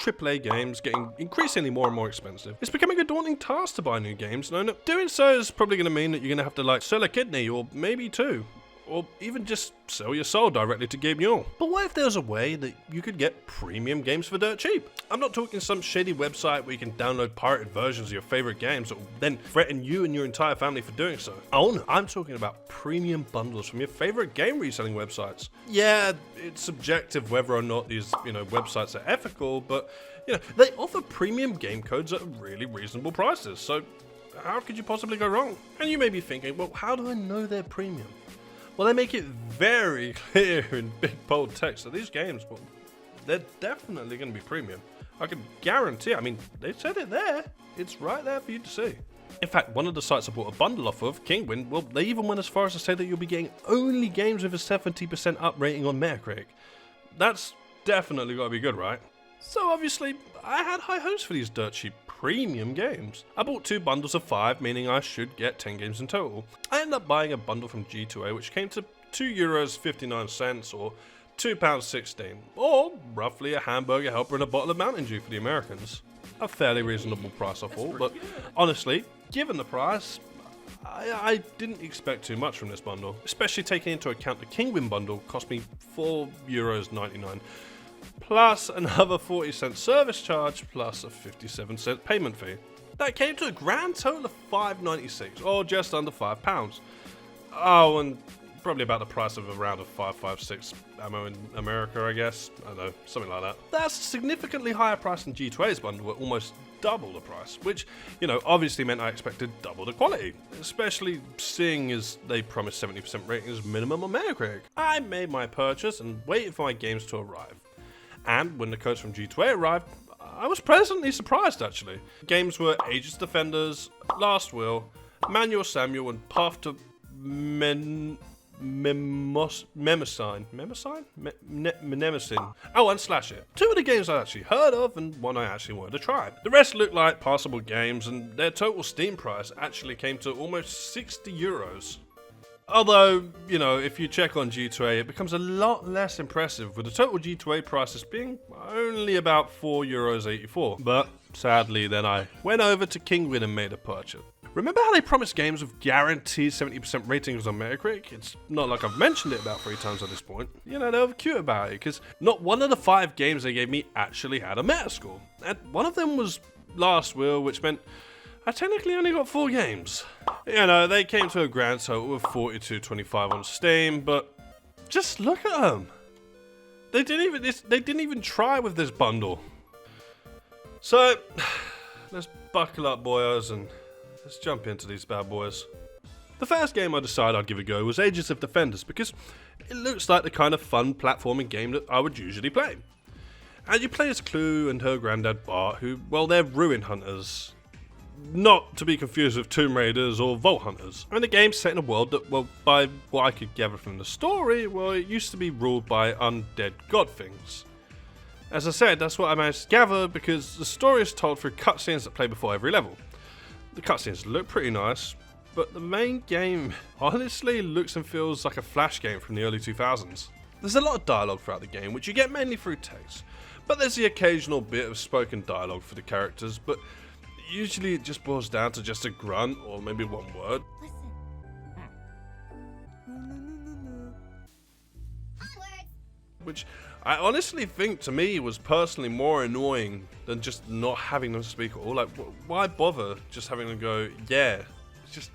AAA games getting increasingly more and more expensive, it's becoming a daunting task to buy new games, and doing so is probably going to mean that you're going to have to sell a kidney, or maybe two. Or even just sell your soul directly to Gabe Newell. But what if there was a way that you could get premium games for dirt cheap? I'm not talking some shady website where you can download pirated versions of your favorite games that will then threaten you and your entire family for doing so. Oh no, I'm talking about premium bundles from your favorite game reselling websites. Yeah, it's subjective whether or not these, websites are ethical, but they offer premium game codes at really reasonable prices. So how could you possibly go wrong? And you may be thinking, well, how do I know they're premium? Well, they make it very clear in big bold text that these games, well, they're definitely going to be premium. I can guarantee, they said it there. It's right there for you to see. In fact, one of the sites I bought a bundle off of, Kingwin, well, they even went as far as to say that you'll be getting only games with a 70% up rating on Metacritic. That's definitely got to be good, right? So obviously, I had high hopes for these dirt cheap premium games. I bought 2 bundles of 5, meaning I should get 10 games in total. I ended up buying a bundle from G2A which came to €2.59 or £2.16, or roughly a hamburger helper and a bottle of Mountain Dew for the Americans. A fairly reasonable price I thought, but honestly, given the price, I didn't expect too much from this bundle, especially taking into account the Kingwin bundle cost me €4.99. Plus another 40-cent service charge, plus a 57-cent payment fee. That came to a grand total of $5.96, or just under £5. Oh, and probably about the price of a round of 5.56 ammo in America, I guess. I don't know, something like that. That's a significantly higher price than G2A's bundle at almost double the price, which, obviously meant I expected double the quality, especially seeing as they promised 70% ratings minimum on Metacritic. I made my purchase and waited for my games to arrive. And when the codes from G2A arrived, I was pleasantly surprised actually. Games were Aegis Defenders, Last Will, Manual Samuel, and Path to Mnemosyne? Oh, and Slash It. 2 of the games I actually heard of, and one I actually wanted to try. The rest looked like passable games, and their total Steam price actually came to almost €60. Although, if you check on G2A, it becomes a lot less impressive, with the total G2A prices being only about €4.84. But sadly, then I went over to Kingwin and made a purchase. Remember how they promised games with guaranteed 70% ratings on Metacritic? It's not like I've mentioned it about 3 times at this point. They were cute about it, because not one of the 5 games they gave me actually had a Metascore. And one of them was Last Will, which meant I technically only got 4 games. They came to a grand total of $42.25 on Steam, but just look at them. They didn't even try with this bundle. So let's buckle up, boyos, and let's jump into these bad boys. The first game I decided I'd give a go was Aegis of Defenders, because it looks like the kind of fun platforming game that I would usually play. And you play as Clue and her granddad Bart, who, well, they're ruin hunters. Not to be confused with Tomb Raiders or Vault Hunters. And the game's set in a world that, well, by what I could gather from the story, well, it used to be ruled by undead god things. As I said, that's what I managed to gather, because the story is told through cutscenes that play before every level. The cutscenes look pretty nice, but the main game honestly looks and feels like a Flash game from the early 2000s. There's a lot of dialogue throughout the game, which you get mainly through text, but there's the occasional bit of spoken dialogue for the characters, but usually it just boils down to just a grunt or maybe one word. Which I honestly think to me was personally more annoying than just not having them speak at all. Like, why bother just having them go, yeah, it's just,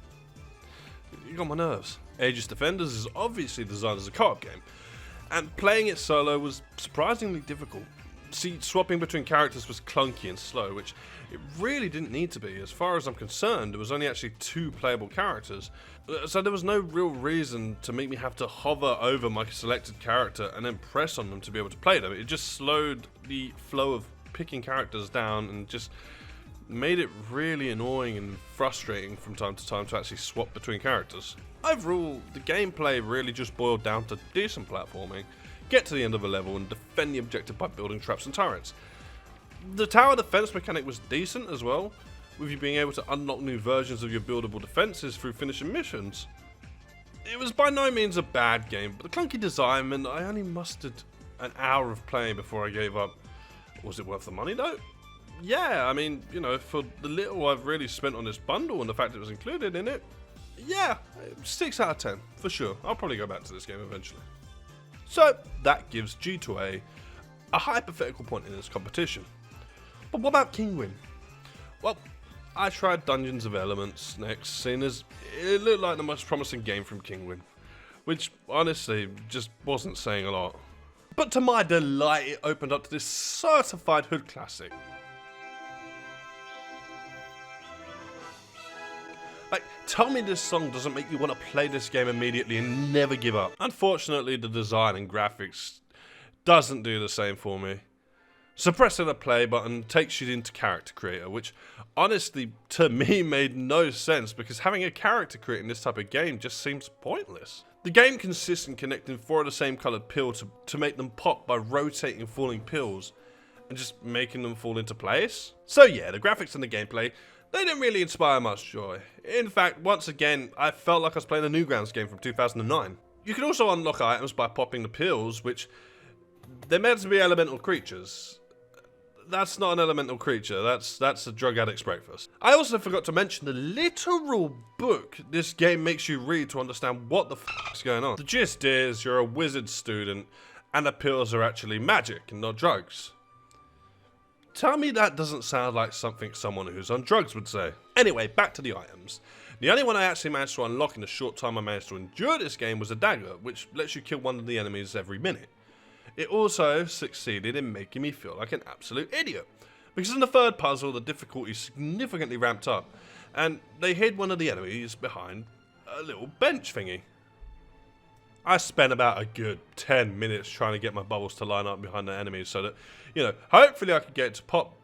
you got my nerves. Aegis Defenders is obviously designed as a co-op game, and playing it solo was surprisingly difficult. See, swapping between characters was clunky and slow, which it really didn't need to be. As far as I'm concerned, there was only actually 2 playable characters, so there was no real reason to make me have to hover over my selected character and then press on them to be able to play them. It just slowed the flow of picking characters down and just made it really annoying and frustrating from time to time to actually swap between characters. Overall, the gameplay really just boiled down to decent platforming, get to the end of a level and defend the objective by building traps and turrets. The tower defense mechanic was decent as well, with you being able to unlock new versions of your buildable defenses through finishing missions. It was by no means a bad game, but the clunky design meant I only mustered an hour of playing before I gave up. Was it worth the money though? Yeah, I mean, you know, for the little I've really spent on this bundle and the fact it was included in it, yeah, 6 out of 10, for sure. I'll probably go back to this game eventually. So, that gives G2A a hypothetical point in this competition. But what about Kinguin? Well, I tried Dungeons of Elements next, seeing as it looked like the most promising game from Kinguin, which honestly just wasn't saying a lot. But to my delight, it opened up to this certified hood classic. Like, tell me this song doesn't make you want to play this game immediately and never give up. Unfortunately, the design and graphics doesn't do the same for me. Suppressing the play button takes you into character creator, which honestly to me made no sense because having a character creator in this type of game just seems pointless. The game consists in connecting 4 of the same coloured pills to make them pop by rotating falling pills and just making them fall into place. So yeah, the graphics and the gameplay, they didn't really inspire much joy. In fact, once again, I felt like I was playing a Newgrounds game from 2009. You can also unlock items by popping the pills, which they're meant to be elemental creatures. That's not an elemental creature, that's a drug addict's breakfast. I also forgot to mention the literal book this game makes you read to understand what the f***'s going on. The gist is you're a wizard student and the pills are actually magic and not drugs. Tell me that doesn't sound like something someone who's on drugs would say. Anyway, back to the items. The only one I actually managed to unlock in the short time I managed to endure this game was a dagger, which lets you kill one of the enemies every minute. It also succeeded in making me feel like an absolute idiot, because in the third puzzle the difficulty significantly ramped up, and they hid one of the enemies behind a little bench thingy. I spent about a good 10 minutes trying to get my bubbles to line up behind the enemies so that, you know, hopefully I could get it to pop,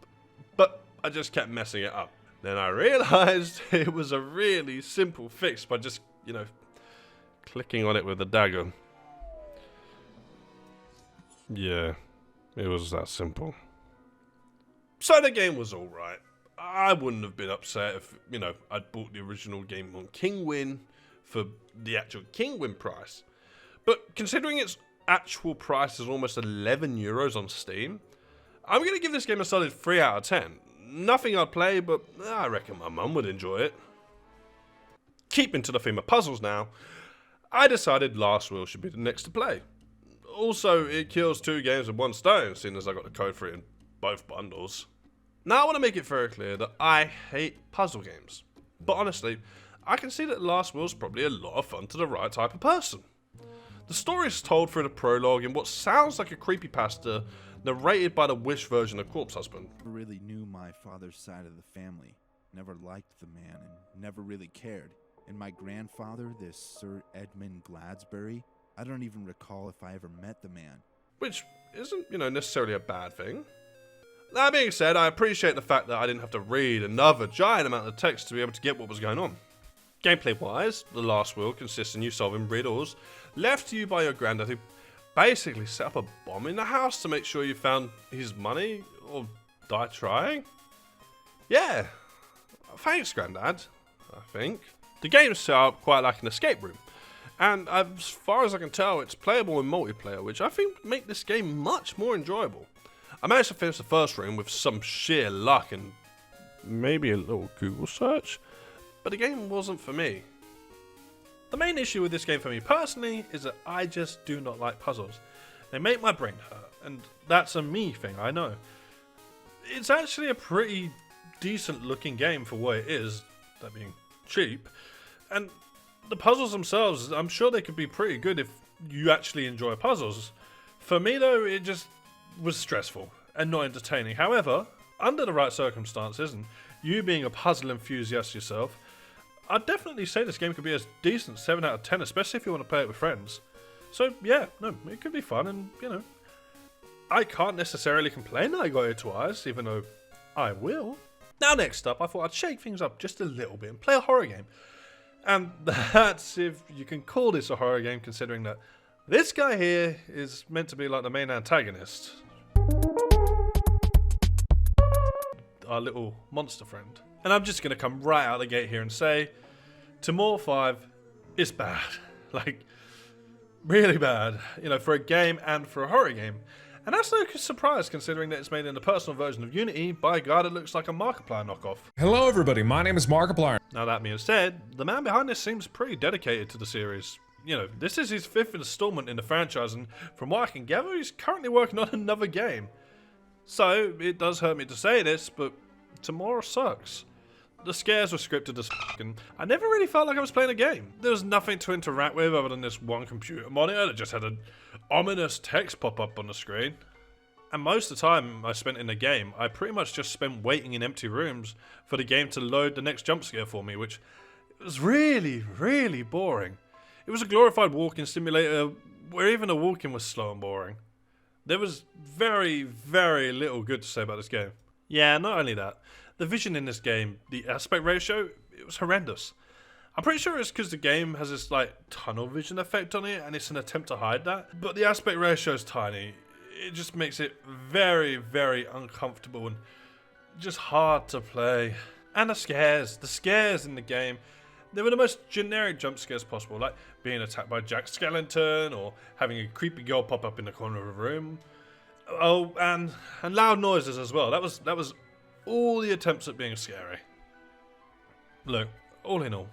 but I just kept messing it up. Then I realised it was a really simple fix by just, you know, clicking on it with the dagger. Yeah, it was that simple. So the game was alright. I wouldn't have been upset if, you know, I'd bought the original game on Kinguin for the actual Kinguin price. But considering its actual price is almost 11 euros on Steam, I'm going to give this game a solid 3 out of 10. Nothing I'd play, but I reckon my mum would enjoy it. Keeping to the theme of puzzles now, I decided Last Will should be the next to play. Also, it kills 2 games with 1 stone, seeing as I got the code for it in both bundles. Now I want to make it very clear that I hate puzzle games. But honestly, I can see that Last Will's probably a lot of fun to the right type of person. The story is told through the prologue in what sounds like a creepypasta narrated by the Wish version of Corpse Husband. I never really knew my father's side of the family, never liked the man and never really cared. And my grandfather, this Sir Edmund Gladsbury, I don't even recall if I ever met the man. Which isn't, you know, necessarily a bad thing. That being said, I appreciate the fact that I didn't have to read another giant amount of text to be able to get what was going on. Gameplay-wise, The Last Will consists in you solving riddles left to you by your granddad, who basically set up a bomb in the house to make sure you found his money or die trying. Yeah, thanks granddad, I think. The game's set up quite like an escape room, and as far as I can tell, it's playable in multiplayer, which I think would make this game much more enjoyable. I managed to finish the first room with some sheer luck and maybe a little Google search, but the game wasn't for me. The main issue with this game for me personally is that I just do not like puzzles. They make my brain hurt, and that's a me thing, I know. It's actually a pretty decent looking game for what it is, that being cheap, and the puzzles themselves, I'm sure they could be pretty good if you actually enjoy puzzles. For me though, it just was stressful and not entertaining. However, under the right circumstances, and you being a puzzle enthusiast yourself, I'd definitely say this game could be a decent 7 out of 10, especially if you want to play it with friends. So yeah, no, it could be fun, and you know, I can't necessarily complain that I got it twice, even though I will. Now next up, I thought I'd shake things up just a little bit and play a horror game. And that's if you can call this a horror game, considering that this guy here is meant to be like the main antagonist. Our little monster friend. And I'm just going to come right out the gate here and say, Timor 5 is bad. Like, really bad. You know, for a game and for a horror game. And that's no surprise considering that it's made in a personal version of Unity by a guy that looks like a Markiplier knockoff. Hello everybody, my name is Markiplier. Now that being said, the man behind this seems pretty dedicated to the series. You know, this is his 5th installment in the franchise, and from what I can gather, he's currently working on another game. So, it does hurt me to say this, but tomorrow sucks. The scares were scripted as f***, and I never really felt like I was playing a game. There was nothing to interact with other than this one computer monitor that just had an ominous text pop up on the screen. And most of the time I spent in the game, I pretty much just spent waiting in empty rooms for the game to load the next jump scare for me, which was really, really boring. It was a glorified walking simulator where even the walking was slow and boring. There was very, very little good to say about this game. Yeah, not only that, the vision in this game, the aspect ratio, it was horrendous. I'm pretty sure it's because the game has this like tunnel vision effect on it and it's an attempt to hide that. But the aspect ratio is tiny. It just makes it very, very uncomfortable and just hard to play. And the scares in the game, they were the most generic jump scares possible, like being attacked by Jack Skellington or having a creepy girl pop up in the corner of a room. Oh, and loud noises as well. That was all the attempts at being scary. Look, all in all,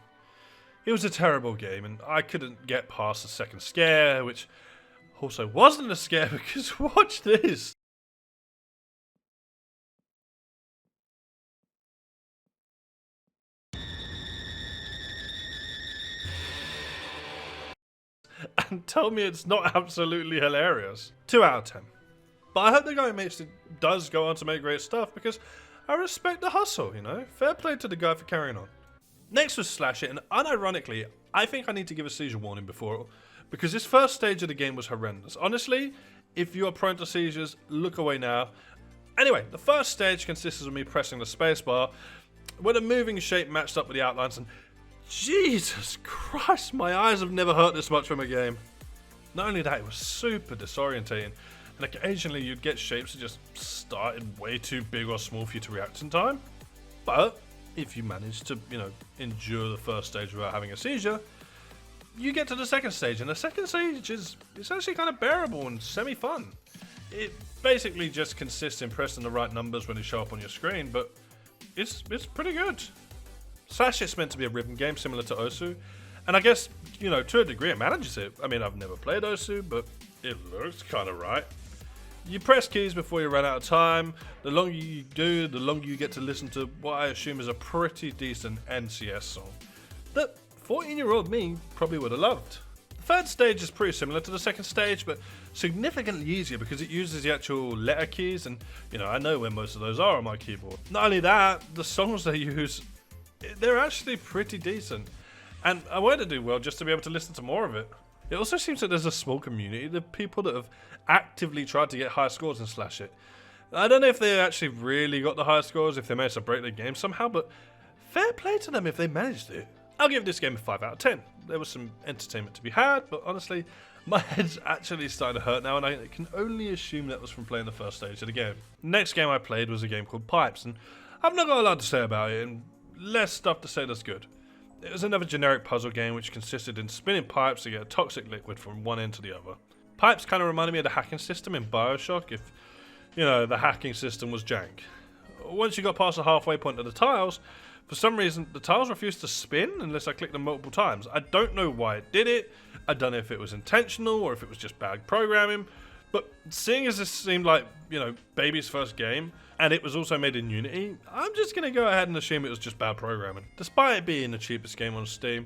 it was a terrible game, and I couldn't get past the second scare, which also wasn't a scare because watch this. And tell me it's not absolutely hilarious. 2 out of 10. But I hope the guy who makes it does go on to make great stuff because I respect the hustle, you know? Fair play to the guy for carrying on. Next was Slash It, and unironically, I think I need to give a seizure warning before, because this first stage of the game was horrendous. Honestly, if you are prone to seizures, look away now. Anyway, the first stage consisted of me pressing the spacebar, where the moving shape matched up with the outlines, and Jesus Christ, my eyes have never hurt this much from a game. Not only that, it was super disorientating, and occasionally you'd get shapes that just started way too big or small for you to react in time. But if you manage to, endure the first stage without having a seizure, you get to the second stage, and the second stage is actually kind of bearable and semi-fun. It basically just consists in pressing the right numbers when they show up on your screen, but it's pretty good. Slash It's meant to be a rhythm game similar to Osu, and I guess, to a degree it manages it. I mean, I've never played Osu, but it looks kind of right. You press keys before you run out of time. The longer you do, the longer you get to listen to what I assume is a pretty decent NCS song that 14-year-old me probably would have loved. The third stage is pretty similar to the second stage, but significantly easier because it uses the actual letter keys, and I know where most of those are on my keyboard. Not only that, the songs they use, they're actually pretty decent, and I wanted to do well just to be able to listen to more of it. It also seems that there's a small community of people that have actively tried to get high scores in Slash It. I don't know if they actually really got the high scores, if they managed to break their game somehow, but fair play to them if they managed it. I'll give this game a 5 out of 10. There was some entertainment to be had, but honestly, my head's actually starting to hurt now, and I can only assume that was from playing the first stage of the game. Next game I played was a game called Pipes, and I've not got a lot to say about it, and less stuff to say that's good. It was another generic puzzle game which consisted in spinning pipes to get a toxic liquid from one end to the other. Pipes kind of reminded me of the hacking system in Bioshock if, the hacking system was jank. Once you got past the halfway point of the tiles, for some reason the tiles refused to spin unless I clicked them multiple times. I don't know why it did it, I don't know if it was intentional or if it was just bad programming, but seeing as this seemed like, baby's first game, and it was also made in Unity, I'm just going to go ahead and assume it was just bad programming. Despite it being the cheapest game on Steam,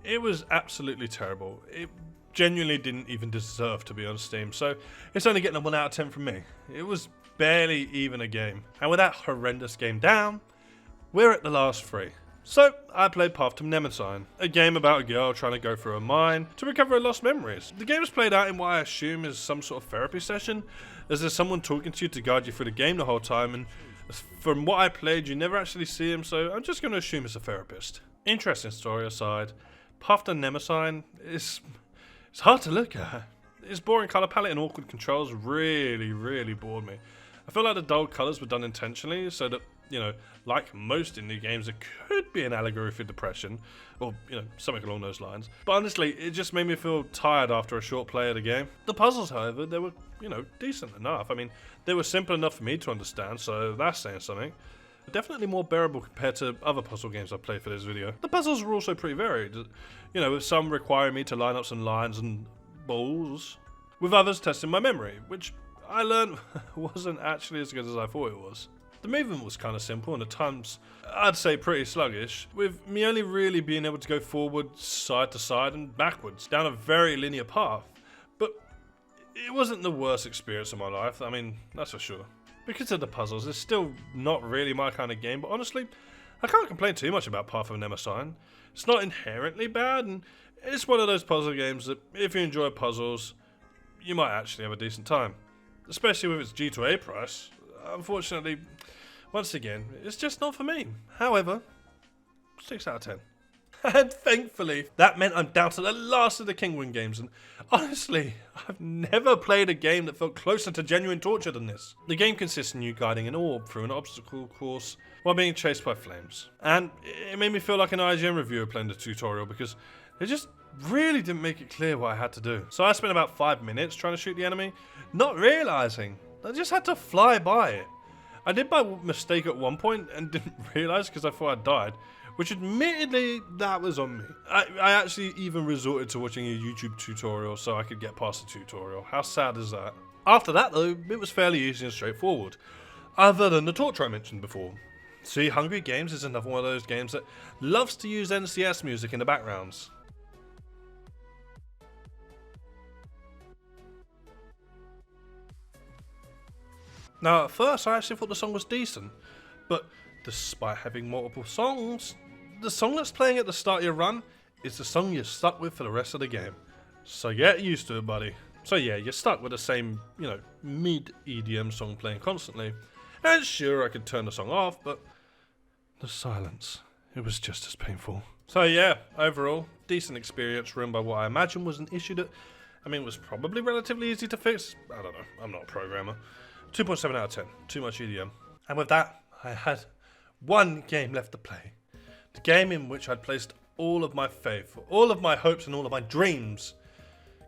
it was absolutely terrible. It genuinely didn't even deserve to be on Steam, so it's only getting a 1 out of 10 from me. It was barely even a game. And with that horrendous game down, we're at the last 3. So, I played Path to Mnemosyne, a game about a girl trying to go through a mine to recover her lost memories. The game is played out in what I assume is some sort of therapy session, as there's someone talking to you to guide you through the game the whole time, and from what I played, you never actually see him, so I'm just going to assume it's a therapist. Interesting story aside, Path to Mnemosyne is it's hard to look at. Its boring colour palette and awkward controls really, really bored me. I feel like the dull colours were done intentionally so that you know, like most indie games, it could be an allegory for depression, or, you know, something along those lines. But honestly, it just made me feel tired after a short play of the game. The puzzles, however, they were, you know, decent enough. I mean, they were simple enough for me to understand, so that's saying something. Definitely more bearable compared to other puzzle games I've played for this video. The puzzles were also pretty varied, you know, with some requiring me to line up some lines and balls, with others testing my memory, which I learned wasn't actually as good as I thought it was. The movement was kind of simple and at times I'd say pretty sluggish, with me only really being able to go forward, side to side and backwards down a very linear path. But it wasn't the worst experience of my life, I mean, that's for sure. Because of the puzzles, it's still not really my kind of game, but honestly, I can't complain too much about Path of Nemesis. It's not inherently bad, and it's one of those puzzle games that if you enjoy puzzles, you might actually have a decent time. Especially with its G2A price. Unfortunately, once again, it's just not for me. However, 6 out of 10. And thankfully, that meant I'm down to the last of the Kingwin games, and honestly, I've never played a game that felt closer to genuine torture than this. The game consists in you guiding an orb through an obstacle course while being chased by flames. And it made me feel like an IGN reviewer playing the tutorial because it just really didn't make it clear what I had to do. So I spent about 5 minutes trying to shoot the enemy, not realising I just had to fly by it. I did by mistake at one point and didn't realise because I thought I'd died. Which admittedly, that was on me. I actually even resorted to watching a YouTube tutorial so I could get past the tutorial. How sad is that? After that though, it was fairly easy and straightforward. Other than the torture I mentioned before. See, Hungry Games is another one of those games that loves to use NCS music in the backgrounds. Now at first I actually thought the song was decent, but despite having multiple songs, the song that's playing at the start of your run is the song you're stuck with for the rest of the game. So get used to it, buddy. So yeah, you're stuck with the same, you know, mid-EDM song playing constantly. And sure, I could turn the song off, but the silence, it was just as painful. So yeah, overall, decent experience ruined by what I imagine was an issue that, I mean, was probably relatively easy to fix. I don't know, I'm not a programmer. 2.7 out of 10, too much EDM. And with that, I had one game left to play. The game in which I'd placed all of my faith, all of my hopes and all of my dreams.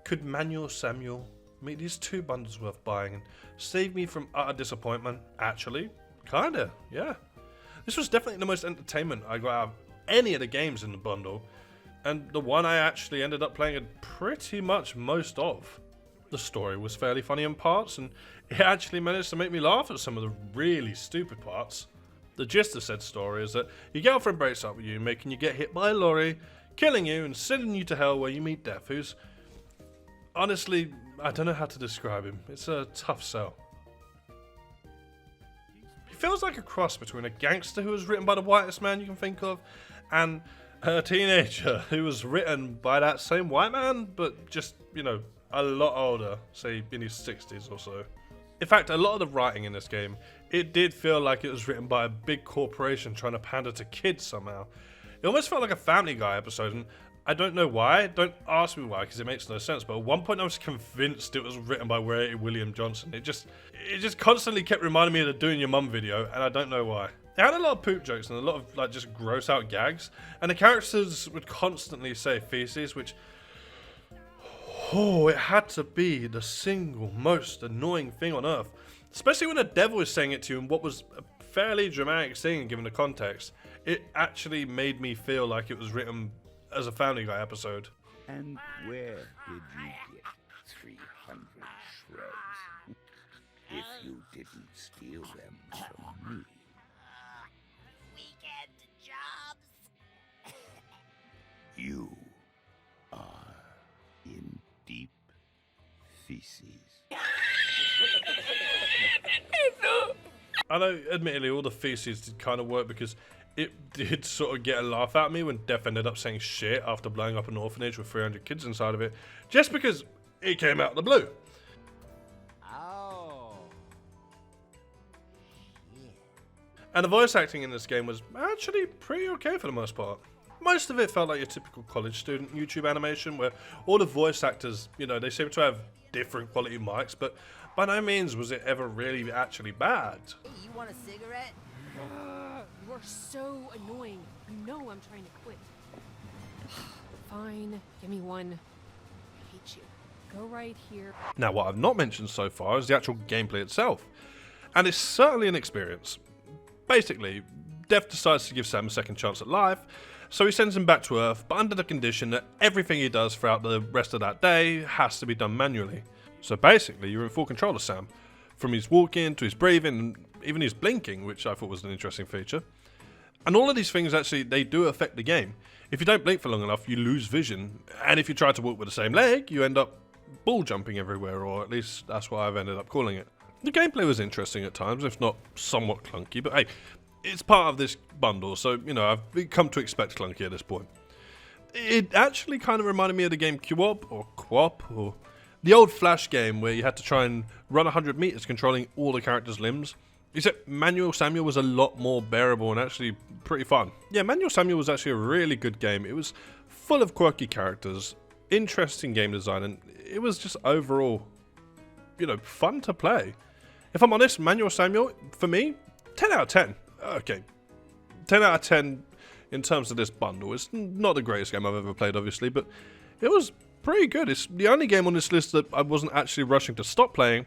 Could Manuel Samuel make these 2 bundles worth buying and save me from utter disappointment? Actually, kinda, yeah. This was definitely the most entertainment I got out of any of the games in the bundle, and the one I actually ended up playing pretty much most of. The story was fairly funny in parts, and it actually managed to make me laugh at some of the really stupid parts. The gist of said story is that your girlfriend breaks up with you, making you get hit by a lorry, killing you and sending you to hell where you meet Death, who's... honestly, I don't know how to describe him. It's a tough sell. He feels like a cross between a gangster who was written by the whitest man you can think of, and a teenager who was written by that same white man, but just, you know, a lot older, say in his 60s or so. In fact, a lot of the writing in this game, it did feel like it was written by a big corporation trying to pander to kids somehow. It almost felt like a Family Guy episode, and I don't know why. Don't ask me why, because it makes no sense. But at one point I was convinced it was written by William Johnson. It just constantly kept reminding me of the Doing Your Mum video, and I don't know why. It had a lot of poop jokes and a lot of like just gross out gags, and the characters would constantly say feces, which... oh, it had to be the single most annoying thing on earth. Especially when the devil is saying it to you in what was a fairly dramatic scene given the context. It actually made me feel like it was written as a Family Guy episode. And where did you get 300 shreds? If you didn't steal them from me. Weekend jobs. You are in deep feces. I know, admittedly, all the feces did kind of work because it did sort of get a laugh at me when Death ended up saying shit after blowing up an orphanage with 300 kids inside of it, just because it came out of the blue. Oh. And the voice acting in this game was actually pretty okay for the most part. Most of it felt like your typical college student YouTube animation where all the voice actors, you know, they seem to have different quality mics, but by no means was it ever really actually bad. Hey, you want a cigarette? You are so annoying. You know I'm trying to quit. Fine, give me one. I hate you. Go right here. Now, what I've not mentioned so far is the actual gameplay itself, and it's certainly an experience. Basically, Death decides to give Sam a second chance at life, so he sends him back to Earth, but under the condition that everything he does throughout the rest of that day has to be done manually. So basically, you're in full control of Sam, from his walking to his breathing, and even his blinking, which I thought was an interesting feature. And all of these things actually, they do affect the game. If you don't blink for long enough, you lose vision, and if you try to walk with the same leg, you end up ball jumping everywhere, or at least that's what I've ended up calling it. The gameplay was interesting at times, if not somewhat clunky, but hey, it's part of this bundle, so, you know, I've come to expect clunky at this point. It actually kind of reminded me of the game QWOP, or QWOP, or the old Flash game where you had to try and run 100 meters controlling all the characters' limbs. Except Manual Samuel was a lot more bearable and actually pretty fun. Yeah, Manual Samuel was actually a really good game. It was full of quirky characters, interesting game design, and it was just overall, you know, fun to play. If I'm honest, Manual Samuel, for me, 10 out of 10. Okay, 10 out of 10 in terms of this bundle. It's not the greatest game I've ever played, obviously, but it was pretty good. It's the only game on this list that I wasn't actually rushing to stop playing,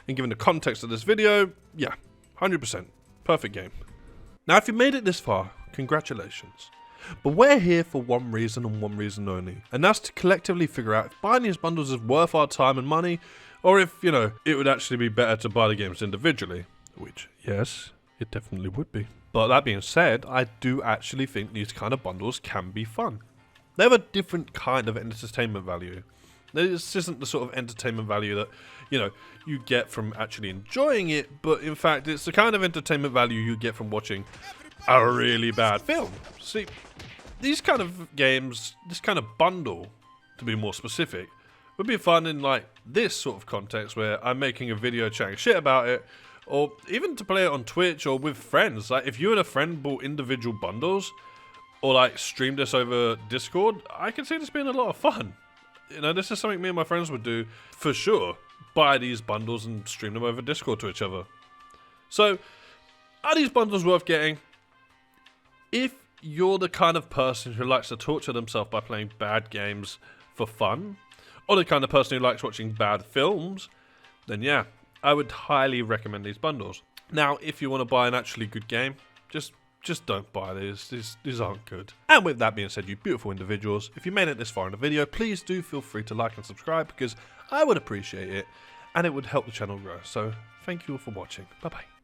and given the context of this video, yeah, 100%. Perfect game. Now, if you made it this far, congratulations. But we're here for one reason and one reason only, and that's to collectively figure out if buying these bundles is worth our time and money, or if, you know, it would actually be better to buy the games individually. Which, yes, it definitely would be. But that being said, I do actually think these kind of bundles can be fun. They have a different kind of entertainment value. This isn't the sort of entertainment value that, you know, you get from actually enjoying it, but in fact, it's the kind of entertainment value you get from watching a really bad film. See, these kind of games, this kind of bundle, to be more specific, would be fun in like this sort of context where I'm making a video chatting shit about it, or even to play it on Twitch or with friends. Like if you and a friend bought individual bundles, or like streamed this over Discord, I can see this being a lot of fun. You know, this is something me and my friends would do for sure. Buy these bundles and stream them over Discord to each other. So, are these bundles worth getting? If you're the kind of person who likes to torture themselves by playing bad games for fun, or the kind of person who likes watching bad films, then yeah, I would highly recommend these bundles. Now, if you want to buy an actually good game, just don't buy these. These aren't good. And with that being said, you beautiful individuals, if you made it this far in the video, please do feel free to like and subscribe because I would appreciate it and it would help the channel grow. So thank you all for watching. Bye bye.